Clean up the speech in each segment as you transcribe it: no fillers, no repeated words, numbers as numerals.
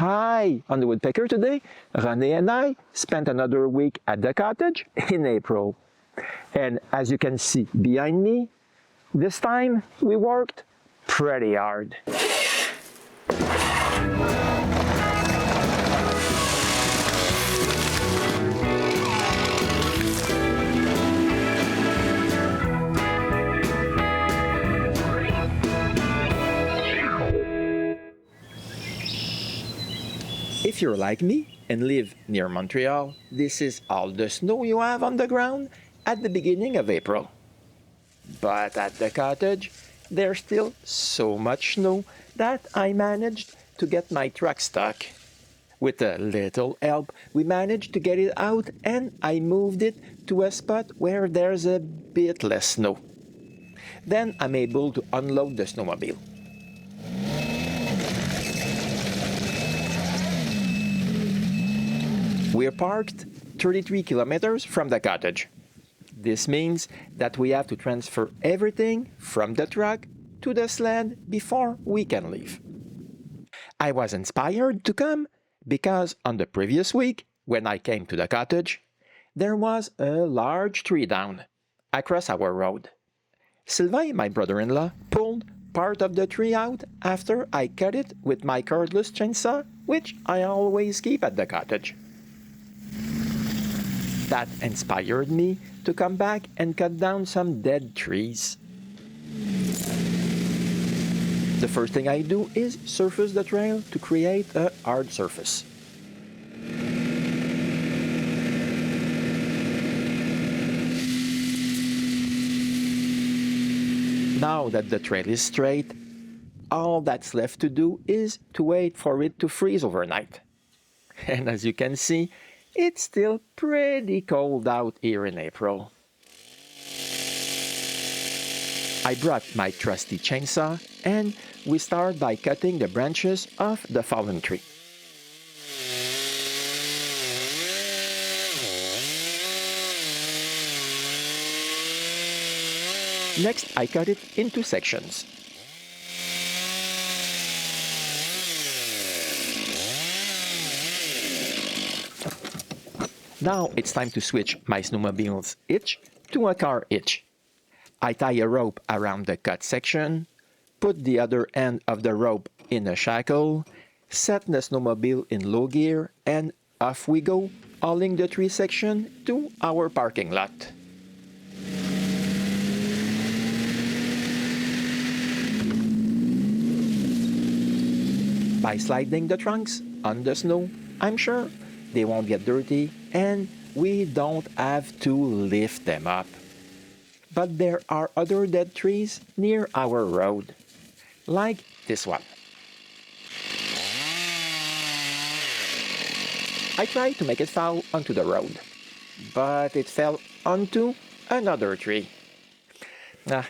Hi, on the Woodpecker today, René and I spent another week at the cottage in April. And as you can see behind me, this time we worked pretty hard. If you're like me and live near Montreal, this is all the snow you have on the ground at the beginning of April. But at the cottage, there's still so much snow that I managed to get my truck stuck. With a little help, we managed to get it out and I moved it to a spot where there's a bit less snow. Then I'm able to unload the snowmobile. We're parked 33 kilometers from the cottage. This means that we have to transfer everything from the truck to the sled before we can leave. I was inspired to come because on the previous week, when I came to the cottage, there was a large tree down across our road. Sylvain, my brother-in-law, pulled part of the tree out after I cut it with my cordless chainsaw, which I always keep at the cottage. That inspired me to come back and cut down some dead trees. The first thing I do is surface the trail to create a hard surface. Now that the trail is straight, all that's left to do is to wait for it to freeze overnight. And as you can see, it's still pretty cold out here in April. I brought my trusty chainsaw and we start by cutting the branches of the fallen tree. Next, I cut it into sections. Now it's time to switch my snowmobile's hitch to a car hitch. I tie a rope around the cut section, put the other end of the rope in a shackle, set the snowmobile in low gear, and off we go, hauling the tree section to our parking lot. By sliding the trunks on the snow, I'm sure they won't get dirty and we don't have to lift them up. But there are other dead trees near our road, like this one. I tried to make it fall onto the road, but it fell onto another tree.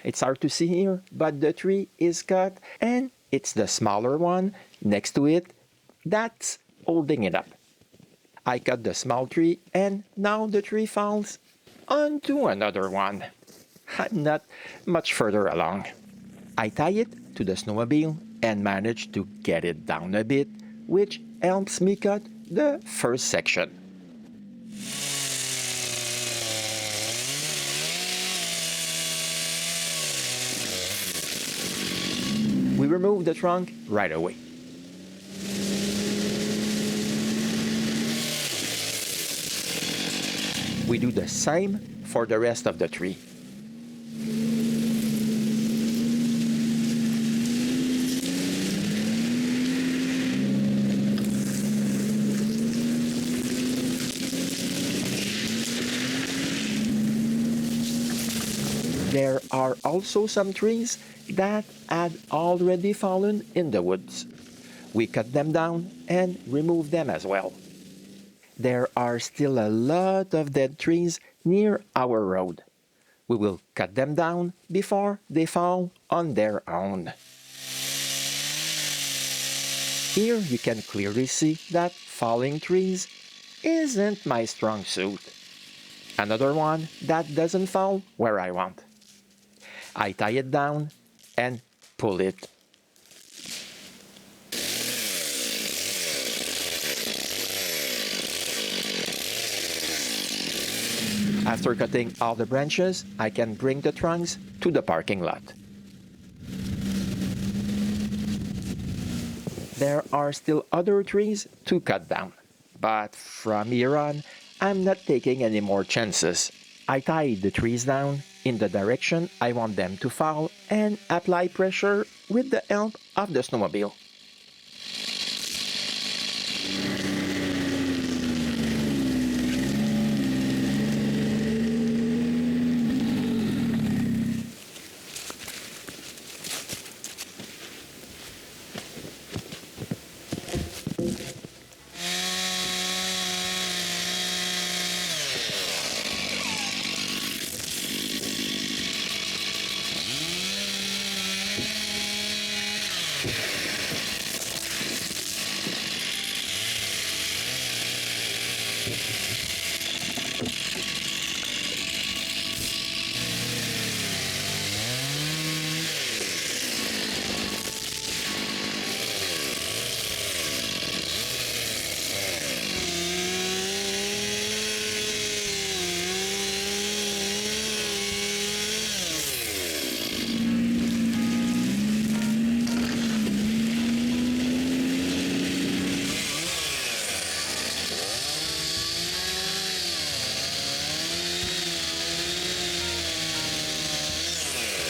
It's hard to see here, but the tree is cut and it's the smaller one next to it that's holding it up. I cut the small tree and now the tree falls onto another one. I'm not much further along. I tie it to the snowmobile and manage to get it down a bit, which helps me cut the first section. We remove the trunk right away. We do the same for the rest of the tree. There are also some trees that had already fallen in the woods. We cut them down and remove them as well. There are still a lot of dead trees near our road. We will cut them down before they fall on their own. Here you can clearly see that falling trees isn't my strong suit. Another one that doesn't fall where I want. I tie it down and pull it. After cutting all the branches, I can bring the trunks to the parking lot. There are still other trees to cut down, but from here on, I'm not taking any more chances. I tie the trees down in the direction I want them to fall and apply pressure with the help of the snowmobile.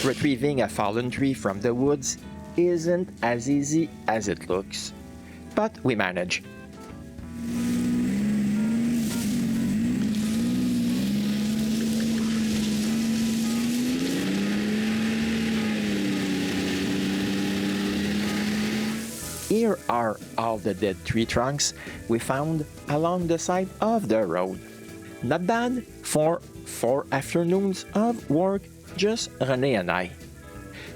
Retrieving a fallen tree from the woods isn't as easy as it looks, but we manage. Here are all the dead tree trunks we found along the side of the road. Not bad for 4 afternoons of work, just René and I.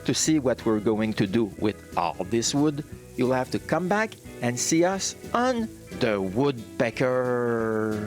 To see what we're going to do with all this wood, you'll have to come back and see us on the Woodpecker.